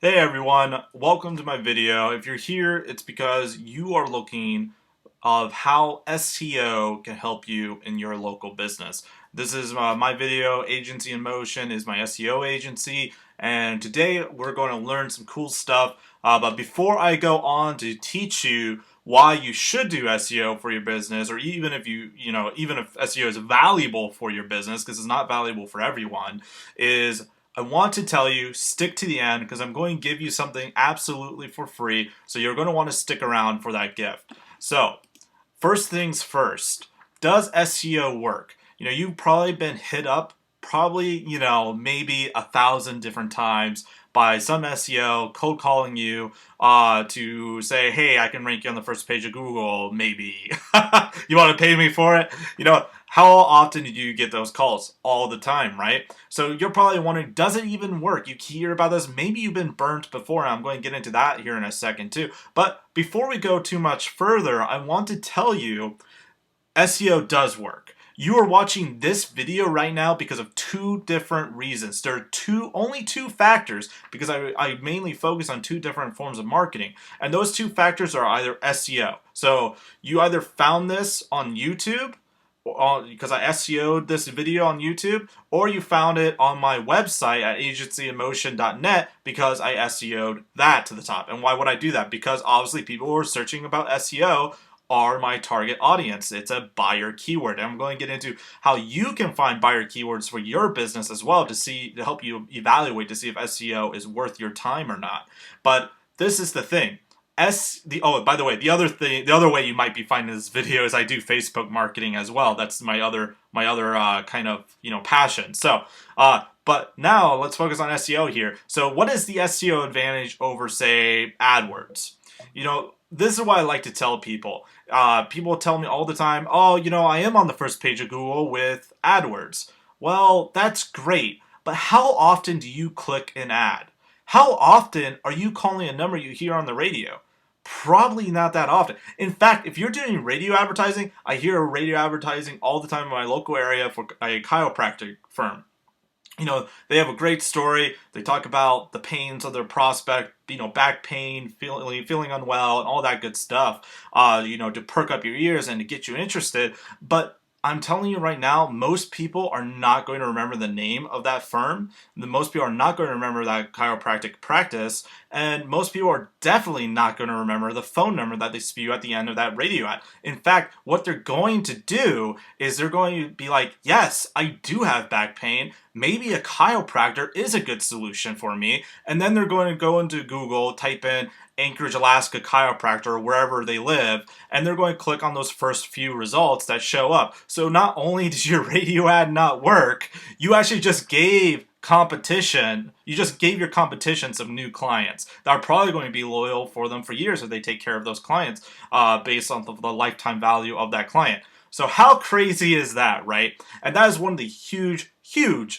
Hey everyone, welcome to my video. If you're here, it's because you are looking of how SEO can help you in your local business. This is my video. Agency in Motion is my SEO agency, and today we're going to learn some cool stuff. But before I go on to teach you why you should do SEO for your business, or even if even if SEO is valuable for your business, because it's not valuable for everyone, is I want to tell you, stick to the end because I'm going to give you something absolutely for free. So you're going to want to stick around for that gift. So, first things first, does SEO work? You've probably been hit up maybe 1,000 different times by some SEO cold calling you to say, hey, I can rank you on the first page of Google, maybe. You want to pay me for it? How often do you get those calls? All the time, right? So you're probably wondering, does it even work? You hear about this. Maybe you've been burnt before, and I'm going to get into that here in a second too. But before we go too much further, I want to tell you SEO does work. You are watching this video right now because of two different reasons. There are only two factors because I mainly focus on two different forms of marketing. And those two factors are either SEO. So you either found this on YouTube because I SEO'd this video on YouTube, or you found it on my website at agencyinmotion.net because I SEO'd that to the top. And why would I do that? Because obviously people who are searching about SEO are my target audience. It's a buyer keyword. And I'm going to get into how you can find buyer keywords for your business as well to help you evaluate to see if SEO is worth your time or not. But this is the thing. By the way, the other way you might be finding this video is I do Facebook marketing as well. That's my other kind of passion. So, but now let's focus on SEO here. So, what is the SEO advantage over, say, AdWords? This is what I like to tell people. People tell me all the time, oh, I am on the first page of Google with AdWords. Well, that's great, but how often do you click an ad? How often are you calling a number you hear on the radio? Probably not that often. In fact, if you're doing radio advertising, I hear radio advertising all the time in my local area for a chiropractic firm. They have a great story. They talk about the pains of their prospect, back pain, feeling unwell, and all that good stuff, to perk up your ears and to get you interested. But I'm telling you right now, most people are not going to remember the name of that firm. Most people are not going to remember that chiropractic practice. And most people are definitely not going to remember the phone number that they spew at the end of that radio ad. In fact, what they're going to do is they're going to be like, yes, I do have back pain. Maybe a chiropractor is a good solution for me. And then they're going to go into Google, type in Anchorage Alaska chiropractor, wherever they live, and they're going to click on those first few results that show up. So not only did your radio ad not work, you actually just gave your competition some new clients that are probably going to be loyal for them for years if they take care of those clients based on the lifetime value of that client. So how crazy is that, right? And that is one of the huge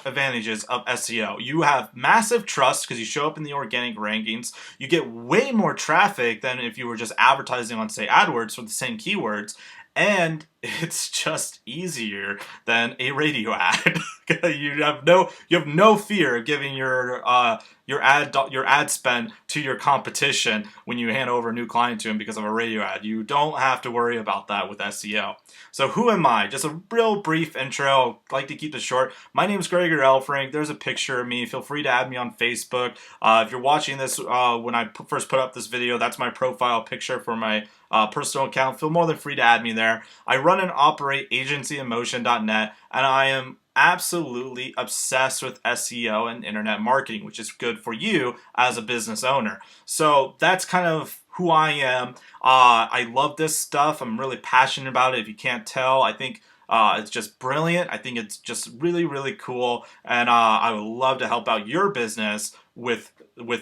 advantages of SEO. You have massive trust because you show up in the organic rankings. You get way more traffic than if you were just advertising on, say, AdWords for the same keywords. And it's just easier than a radio ad. You have no fear of giving your ad spend to your competition when you hand over a new client to them because of a radio ad. You don't have to worry about that with SEO. So who am I? Just a real brief intro. I like to keep this short. My name is Gregory Elfrink. There's a picture of me. Feel free to add me on Facebook. If you're watching this when I first put up this video, that's my profile picture for my personal account. Feel more than free to add me there. I run and operate agencyinmotion.net, and I am absolutely obsessed with SEO and internet marketing, which is good for you as a business owner. So that's kind of who I am. I love this stuff. I'm really passionate about it. If you can't tell, I think it's just brilliant. I think it's just really cool, and I would love to help out your business with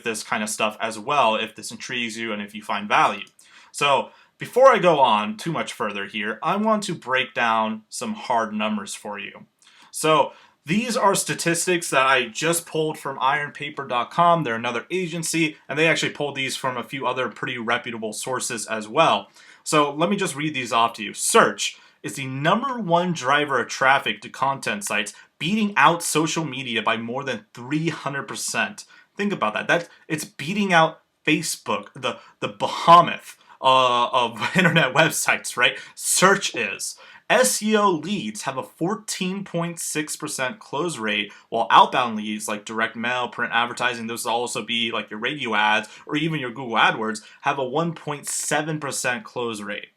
this kind of stuff as well if this intrigues you and if you find value. So before I go on too much further here, I want to break down some hard numbers for you. So these are statistics that I just pulled from ironpaper.com. They're another agency, and they actually pulled these from a few other pretty reputable sources as well. So let me just read these off to you. Search is the #1 driver of traffic to content sites, beating out social media by more than 300%. Think about that. It's beating out Facebook, the behemoth of internet websites, right? Search is. SEO leads have a 14.6% close rate, while outbound leads like direct mail, print advertising, those will also be like your radio ads or even your Google AdWords, have a 1.7% close rate.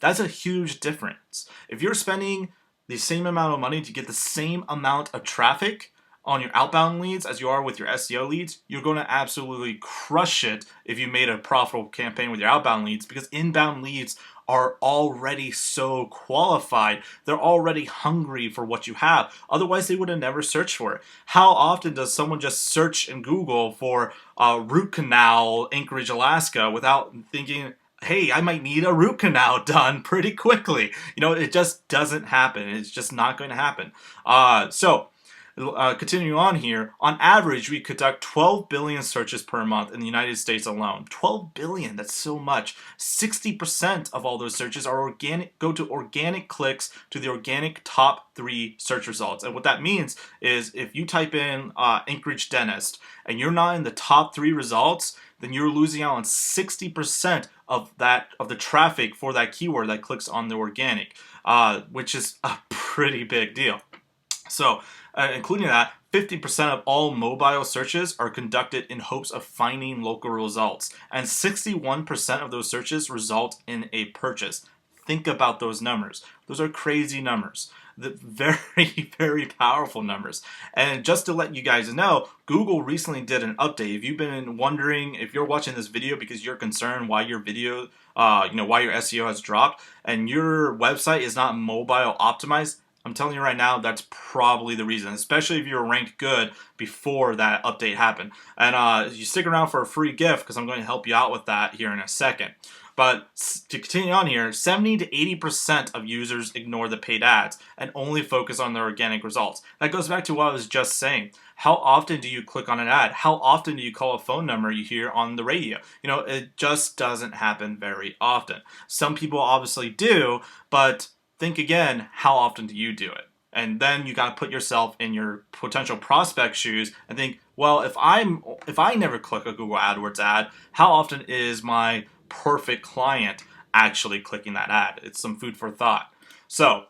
That's a huge difference. If you're spending the same amount of money to get the same amount of traffic on your outbound leads as you are with your SEO leads, you're going to absolutely crush it if you made a profitable campaign with your outbound leads, because inbound leads are already so qualified. They're already hungry for what you have. Otherwise, they would have never searched for it. How often does someone just search in Google for root canal Anchorage, Alaska without thinking, hey, I might need a root canal done pretty quickly? It just doesn't happen. It's just not going to happen. Continuing on here, on average, we conduct 12 billion searches per month in the United States alone. 12 billion, that's so much. 60% of all those searches are go to organic clicks to the organic top 3 search results. And what that means is if you type in Anchorage dentist and you're not in the top 3 results, then you're losing out on 60% of the traffic for that keyword that clicks on the organic, which is a pretty big deal. So, including that, 50% of all mobile searches are conducted in hopes of finding local results, and 61% of those searches result in a purchase. Think about those numbers. Those are crazy numbers. Very, very powerful numbers. And just to let you guys know, Google recently did an update. If you've been wondering, if you're watching this video because you're concerned why your video, why your SEO has dropped and your website is not mobile optimized, I'm telling you right now, that's probably the reason, especially if you were ranked good before that update happened. And you stick around for a free gift because I'm going to help you out with that here in a second. But to continue on here, 70 to 80% of users ignore the paid ads and only focus on their organic results. That goes back to what I was just saying. How often do you click on an ad? How often do you call a phone number you hear on the radio? It just doesn't happen very often. Some people obviously do, but think again, how often do you do it? And then you got to put yourself in your potential prospect shoes and think, well, if I never click a Google AdWords ad, how often is my perfect client actually clicking that ad? It's some food for thought. So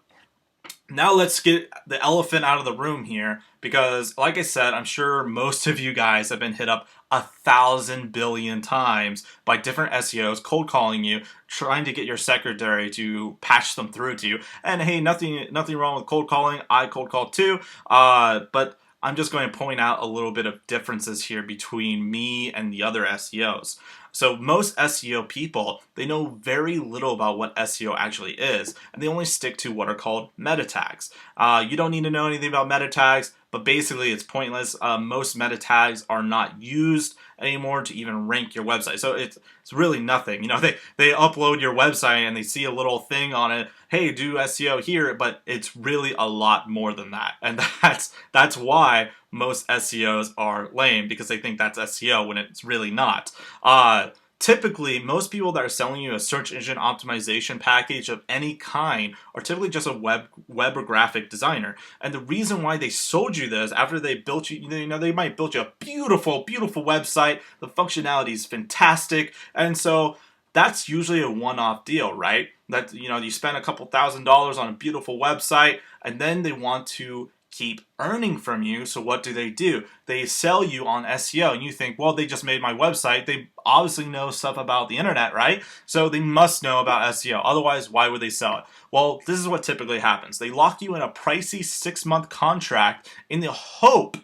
now let's get the elephant out of the room here, because like I said, I'm sure most of you guys have been hit up 1,000 billion times by different SEOs cold calling you, trying to get your secretary to patch them through to you. And hey, nothing wrong with cold calling. I cold call too. But I'm just going to point out a little bit of differences here between me and the other SEOs. So most SEO people, they know very little about what SEO actually is, and they only stick to what are called meta tags. You don't need to know anything about meta tags, but basically it's pointless. Most meta tags are not used anymore to even rank your website. So it's really nothing. They upload your website and they see a little thing on it, hey, do SEO here, but it's really a lot more than that. And that's why most SEOs are lame, because they think that's SEO when it's really not. Typically, most people that are selling you a search engine optimization package of any kind are typically just a web or graphic designer. And the reason why they sold you this, after they built you, they might build you a beautiful, beautiful website. The functionality is fantastic. And so that's usually a one-off deal, right? That, you spend a couple $1,000s on a beautiful website, and then they want to keep earning from you. So what do? They sell you on SEO, and you think, well, they just made my website. They obviously know stuff about the internet, right? So they must know about SEO. Otherwise, why would they sell it? Well, this is what typically happens. They lock you in a pricey 6-month contract in the hope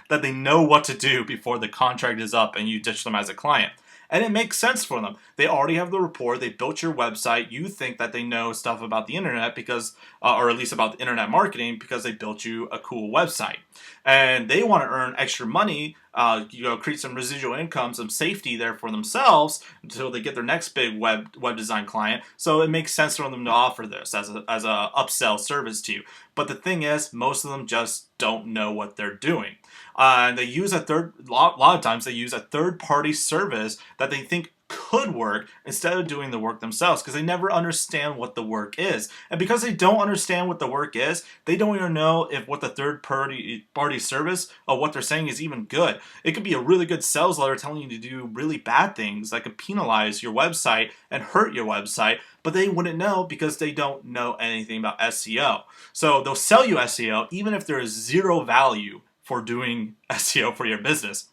that they know what to do before the contract is up and you ditch them as a client. And it makes sense for them. They already have the rapport. They built your website. You think that they know stuff about the internet because, or at least about the internet marketing, because they built you a cool website. And they want to earn extra money, create some residual income, some safety there for themselves until they get their next big web design client. So it makes sense for them to offer this as a upsell service to you. But the thing is, most of them just don't know what they're doing. They use a lot of times they use a third-party service that they think could work instead of doing the work themselves, because they never understand what the work is. And because they don't understand what the work is, they don't even know if what the third party service or what they're saying is even good. It could be a really good sales letter telling you to do really bad things that could penalize your website and hurt your website, but they wouldn't know because they don't know anything about SEO. So they'll sell you SEO even if there is zero value for doing SEO for your business.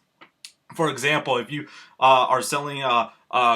For example, if you are selling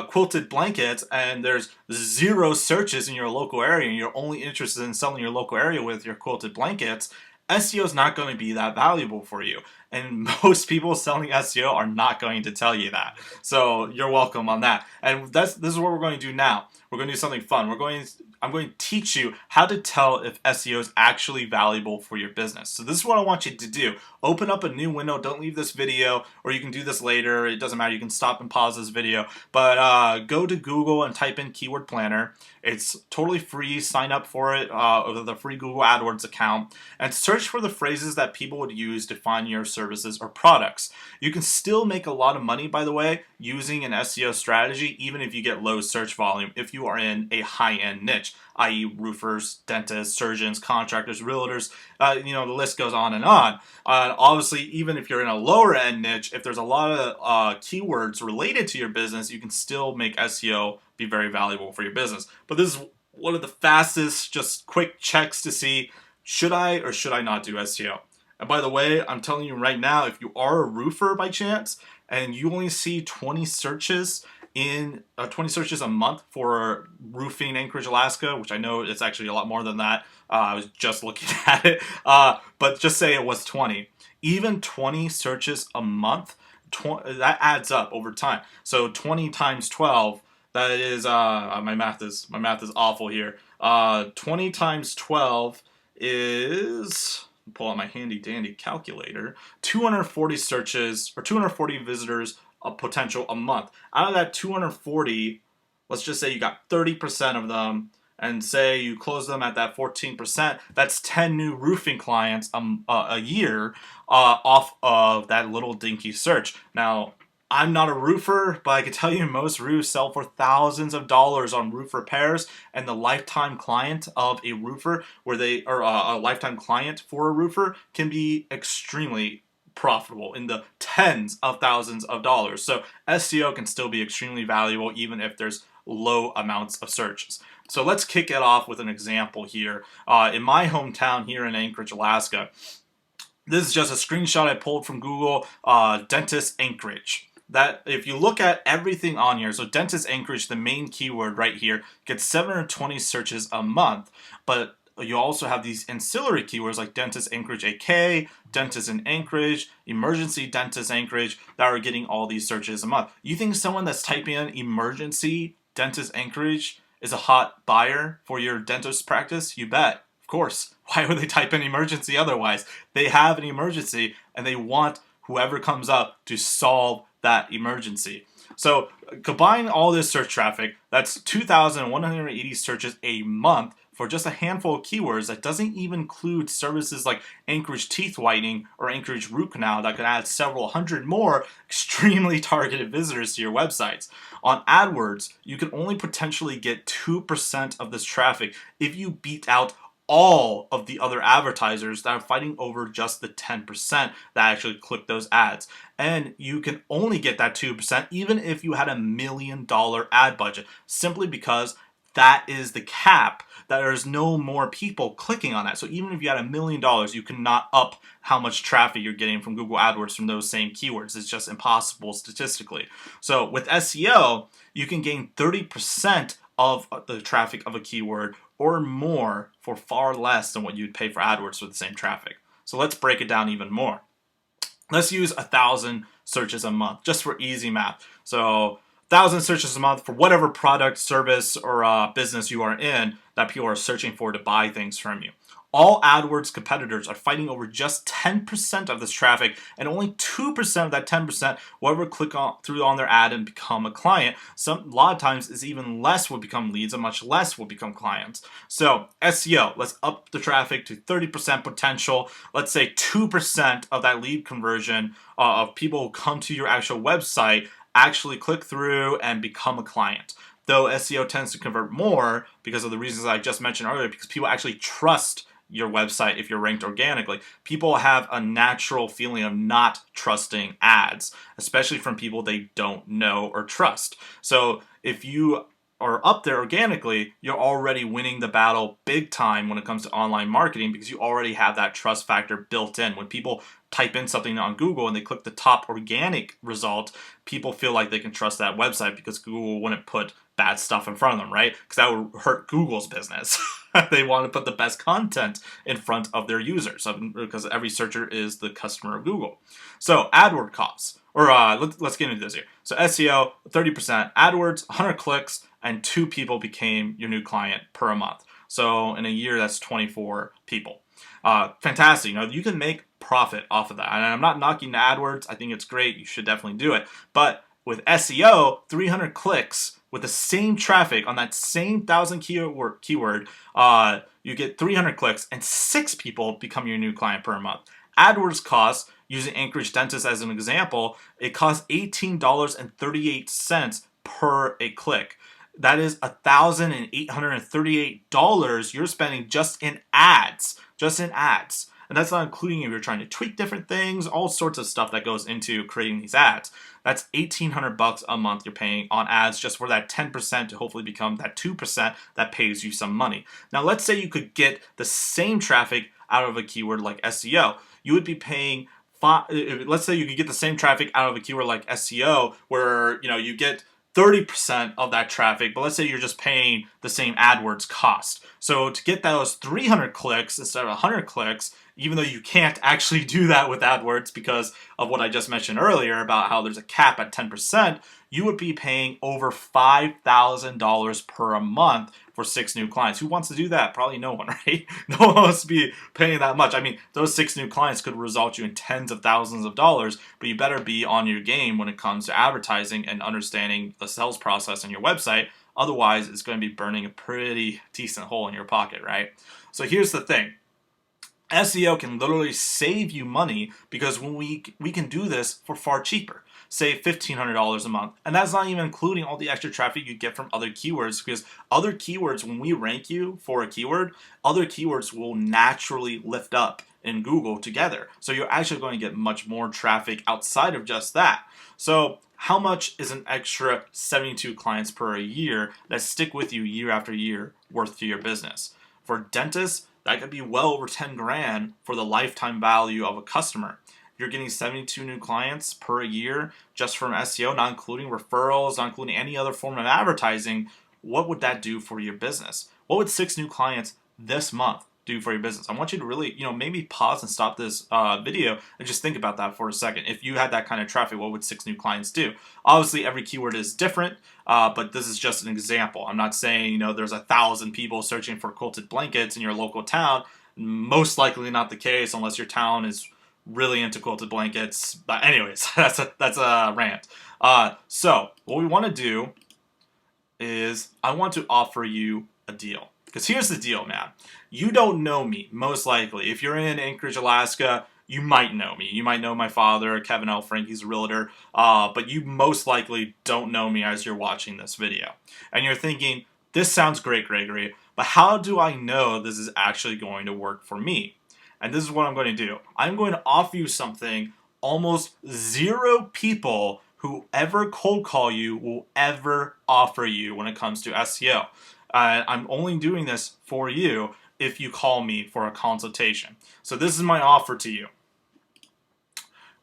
quilted blankets and there's zero searches in your local area and you're only interested in selling your local area with your quilted blankets, SEO is not going to be that valuable for you. And most people selling SEO are not going to tell you that. So you're welcome on that. And this is what we're going to do now. We're going to do something fun. I'm going to teach you how to tell if SEO is actually valuable for your business. So this is what I want you to do. Open up a new window. Don't leave this video, or you can do this later. It doesn't matter. You can stop and pause this video. But go to Google and type in Keyword Planner. It's totally free. Sign up for it with a free Google AdWords account. And search for the phrases that people would use to find your services or products. You can still make a lot of money, by the way, using an SEO strategy, even if you get low search volume, if you are in a high-end niche, i.e. roofers, dentists, surgeons, contractors, realtors, the list goes on and on. Obviously, even if you're in a lower end niche, if there's a lot of keywords related to your business, you can still make SEO be very valuable for your business. But this is one of the fastest, just quick checks to see, should I or should I not do SEO? And by the way, I'm telling you right now, if you are a roofer by chance and you only see 20 searches a month for roofing Anchorage, Alaska, which I know it's actually a lot more than that. I was just looking at it, but just say it was 20. Even 20 searches a month, that adds up over time. So 20 times 12, that is my math is awful here. 20 times 12 is, pull out my handy dandy calculator, 240 searches or 240 visitors a potential a month. Out of that 240, let's just say you got 30% of them, and say you close them at that 14%, that's 10 new roofing clients a year off of that little dinky search. Now, I'm not a roofer, but I can tell you most roofs sell for thousands of dollars on roof repairs, and the lifetime client of a roofer, a lifetime client for a roofer can be extremely profitable in the tens of thousands of dollars. So SEO can still be extremely valuable even if there's low amounts of searches. So let's kick it off with an example here. In my hometown here in Anchorage, Alaska, this is just a screenshot I pulled from Google, Dentist Anchorage. That if you look at everything on here, so Dentist Anchorage, the main keyword right here, gets 720 searches a month, but you also have these ancillary keywords like Dentist Anchorage AK, Dentist in Anchorage, Emergency Dentist Anchorage that are getting all these searches a month. You think someone that's typing in Emergency Dentist Anchorage is a hot buyer for your dentist practice? You bet. Of course. Why would they type in emergency otherwise? They have an emergency and they want whoever comes up to solve that emergency. So combine all this search traffic, that's 2,180 searches a month for just a handful of keywords. That doesn't even include services like Anchorage Teeth Whitening or Anchorage Root Canal that could add several hundred more extremely targeted visitors to your websites. On AdWords, you can only potentially get 2% of this traffic if you beat out all of the other advertisers that are fighting over just the 10% that actually click those ads. And you can only get that 2% even if you had $1 million ad budget, simply because that is the cap. That there's no more people clicking on that. So even if you had $1 million, you cannot up how much traffic you're getting from Google AdWords from those same keywords. It's just impossible statistically. So with SEO, you can gain 30% of the traffic of a keyword or more for far less than what you'd pay for AdWords for the same traffic. So let's break it down even more. Let's use 1,000 searches a month just for easy math. So 1,000 searches a month for whatever product, service, or business you are in that people are searching for to buy things from you. All AdWords competitors are fighting over just 10% of this traffic, and only 2% of that 10% will ever click through on their ad and become a client. A lot of times it's even less will become leads and much less will become clients. So SEO, let's up the traffic to 30% potential. Let's say 2% of that lead conversion of people who come to your actual website actually click through and become a client. Though SEO tends to convert more because of the reasons I just mentioned earlier, because people actually trust your website if you're ranked organically. People have a natural feeling of not trusting ads, especially from people they don't know or trust. So if you are up there organically, you're already winning the battle big time when it comes to online marketing, because you already have that trust factor built in. When people type in something on Google and they click the top organic result, people feel like they can trust that website because Google wouldn't put bad stuff in front of them, right? Because that would hurt Google's business. They want to put the best content in front of their users, because every searcher is the customer of Google. So AdWord costs, or let's get into this here. So SEO, 30%, AdWords, 100 clicks, and 2 people became your new client per month. So in a year, that's 24 people. Fantastic. You can make profit off of that. And I'm not knocking AdWords. I think it's great. You should definitely do it. But with SEO, 300 clicks with the same traffic on that same 1,000 keyword, you get 300 clicks and 6 people become your new client per month. AdWords costs, using Anchorage Dentist as an example, it costs $18.38 per a click. That is $1,838 you're spending just in ads. And that's not including if you're trying to tweak different things, all sorts of stuff that goes into creating these ads. That's $1,800 a month you're paying on ads just for that 10% to hopefully become that 2% that pays you some money. Now, let's say you could get the same traffic out of a keyword like SEO. You would be paying, let's say you could get the same traffic out of a keyword like SEO where, you get 30% of that traffic, but let's say you're just paying the same AdWords cost. So to get those 300 clicks instead of 100 clicks, even though you can't actually do that with AdWords because of what I just mentioned earlier about how there's a cap at 10%, you would be paying over $5,000 per month for 6 new clients. Who wants to do that? Probably no one, right? No one wants to be paying that much. I mean, those 6 new clients could result you in tens of thousands of dollars, but you better be on your game when it comes to advertising and understanding the sales process on your website. Otherwise, it's going to be burning a pretty decent hole in your pocket, right? So here's the thing. SEO can literally save you money because when we can do this for far cheaper. Say $1,500 a month. And that's not even including all the extra traffic you get from other keywords, because other keywords, when we rank you for a keyword, other keywords will naturally lift up in Google together. So you're actually going to get much more traffic outside of just that. So how much is an extra 72 clients per year that stick with you year after year worth to your business? For dentists, that could be well over 10 grand for the lifetime value of a customer. You're getting 72 new clients per year just from SEO, not including referrals, not including any other form of advertising. What would that do for your business? What would 6 new clients this month do for your business? I want you to really, maybe pause and stop this video and just think about that for a second. If you had that kind of traffic, what would 6 new clients do? Obviously, every keyword is different, but this is just an example. I'm not saying, there's 1,000 people searching for quilted blankets in your local town. Most likely not the case unless your town is really into quilted blankets. But anyways, that's a rant. So what we want to do is I want to offer you a deal. Because here's the deal, man. You don't know me, most likely. If you're in Anchorage, Alaska, you might know me. You might know my father, Kevin L. Frank, he's a realtor. But you most likely don't know me as you're watching this video. And you're thinking, this sounds great, Gregory, but how do I know this is actually going to work for me? And this is what I'm going to do. I'm going to offer you something almost 0 people who ever cold call you will ever offer you when it comes to SEO. I'm only doing this for you if you call me for a consultation. So this is my offer to you.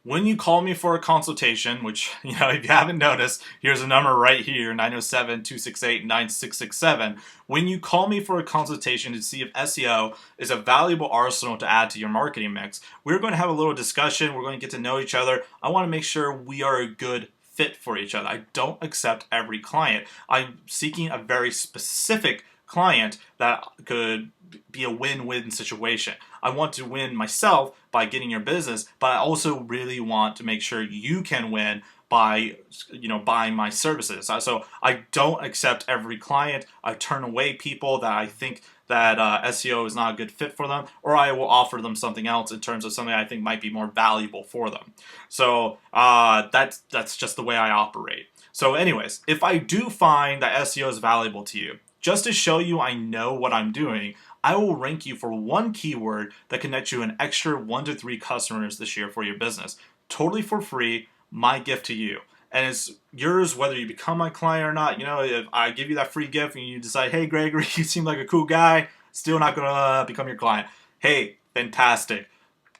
When you call me for a consultation, which, if you haven't noticed, here's a number right here, 907-268-9667. When you call me for a consultation to see if SEO is a valuable arsenal to add to your marketing mix, we're going to have a little discussion. We're going to get to know each other. I want to make sure we are a good fit for each other. I don't accept every client. I'm seeking a very specific client that could be a win-win situation. I want to win myself by getting your business, but I also really want to make sure you can win by buying my services. So I don't accept every client. I turn away people that I think that SEO is not a good fit for them, or I will offer them something else in terms of something I think might be more valuable for them. So that's just the way I operate. So anyways, if I do find that SEO is valuable to you, just to show you I know what I'm doing, I will rank you for one keyword that can net you an extra 1 to 3 customers this year for your business. Totally for free, my gift to you. And it's yours whether you become my client or not. You know, if I give you that free gift and you decide, hey, Gregory, you seem like a cool guy, still not going to become your client. Hey, fantastic.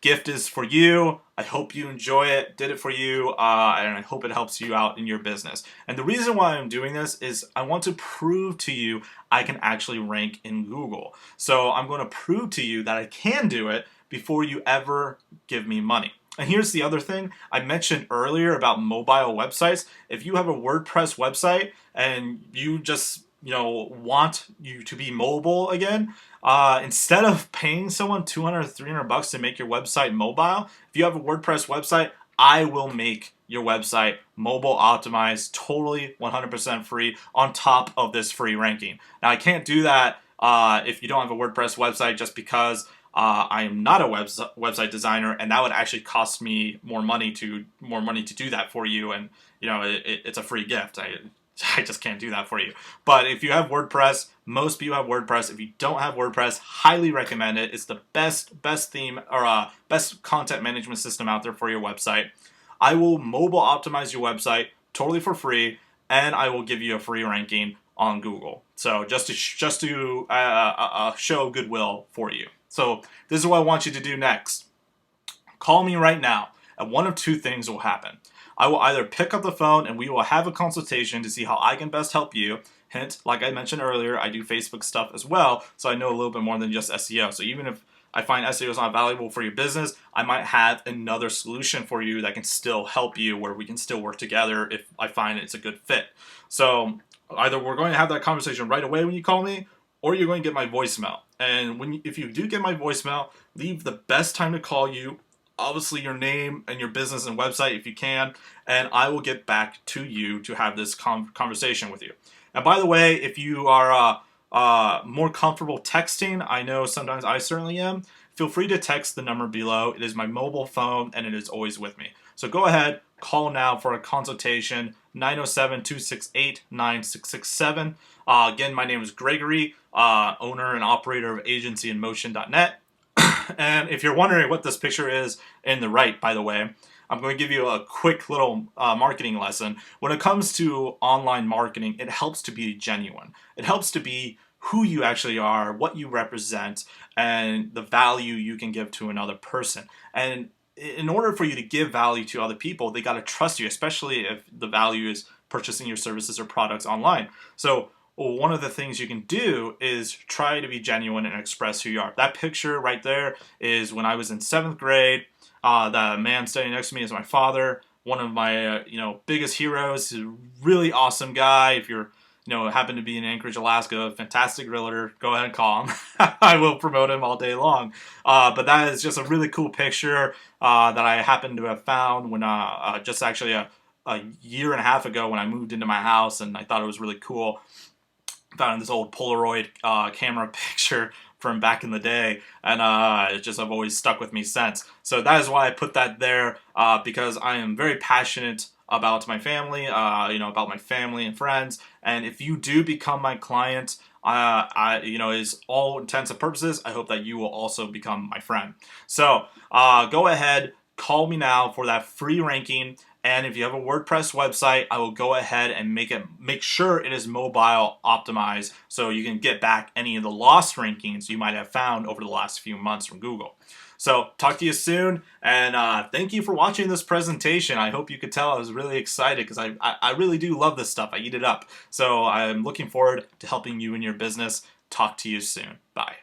Gift is for you. I hope you enjoy it, did it for you, and I hope it helps you out in your business. And the reason why I'm doing this is I want to prove to you I can actually rank in Google. So I'm going to prove to you that I can do it before you ever give me money. And here's the other thing I mentioned earlier about mobile websites. If you have a WordPress website and you just want you to be mobile again, instead of paying someone $200 or $300 to make your website mobile, if you have a WordPress website, I will make your website mobile optimized, totally 100% free on top of this free ranking. Now I can't do that if you don't have a WordPress website, just because I am not a website designer, and that would actually cost me more money to do that for you. And it's a free gift. I just can't do that for you. But if you have WordPress, most people have WordPress. If you don't have WordPress, highly recommend it. It's the best theme or best content management system out there for your website. I will mobile optimize your website totally for free, and I will give you a free ranking on Google. So just to show goodwill for you. So this is what I want you to do next. Call me right now, and one of two things will happen. I will either pick up the phone and we will have a consultation to see how I can best help you. Hint, like I mentioned earlier, I do Facebook stuff as well, so I know a little bit more than just SEO. So even if I find SEO is not valuable for your business, I might have another solution for you that can still help you, where we can still work together if I find it's a good fit. So either we're going to have that conversation right away when you call me, or you're going to get my voicemail. And if you do get my voicemail, leave the best time to call you, obviously your name and your business and website if you can, and I will get back to you to have this conversation with you. And by the way, if you are more comfortable texting, I know sometimes I certainly am, feel free to text the number below. It is my mobile phone and it is always with me. So go ahead, call now for a consultation, 907-268-9667. Again, my name is Gregory, owner and operator of agencyinmotion.net. And if you're wondering what this picture is in the right, by the way, I'm going to give you a quick little marketing lesson. When it comes to online marketing, it helps to be genuine. It helps to be who you actually are, what you represent, and the value you can give to another person. And in order for you to give value to other people, they got to trust you, especially if the value is purchasing your services or products online. So one of the things you can do is try to be genuine and express who you are. That picture right there is when I was in 7th grade. The man standing next to me is my father, one of my biggest heroes. He's a really awesome guy. If you're happen to be in Anchorage, Alaska, a fantastic realtor, go ahead and call him. I will promote him all day long. But that is just a really cool picture that I happened to have found when just actually a year and a half ago when I moved into my house, and I thought it was really cool. Found this old Polaroid camera picture from back in the day, and I've always stuck with me since. So that is why I put that there, because I am very passionate about my family, about my family and friends. And if you do become my client, is all intents and purposes, I hope that you will also become my friend. So go ahead, call me now for that free ranking. And if you have a WordPress website, I will go ahead and make sure it is mobile optimized, so you can get back any of the lost rankings you might have found over the last few months from Google. So talk to you soon, and thank you for watching this presentation. I hope you could tell I was really excited, because I really do love this stuff. I eat it up. So I'm looking forward to helping you in your business. Talk to you soon. Bye.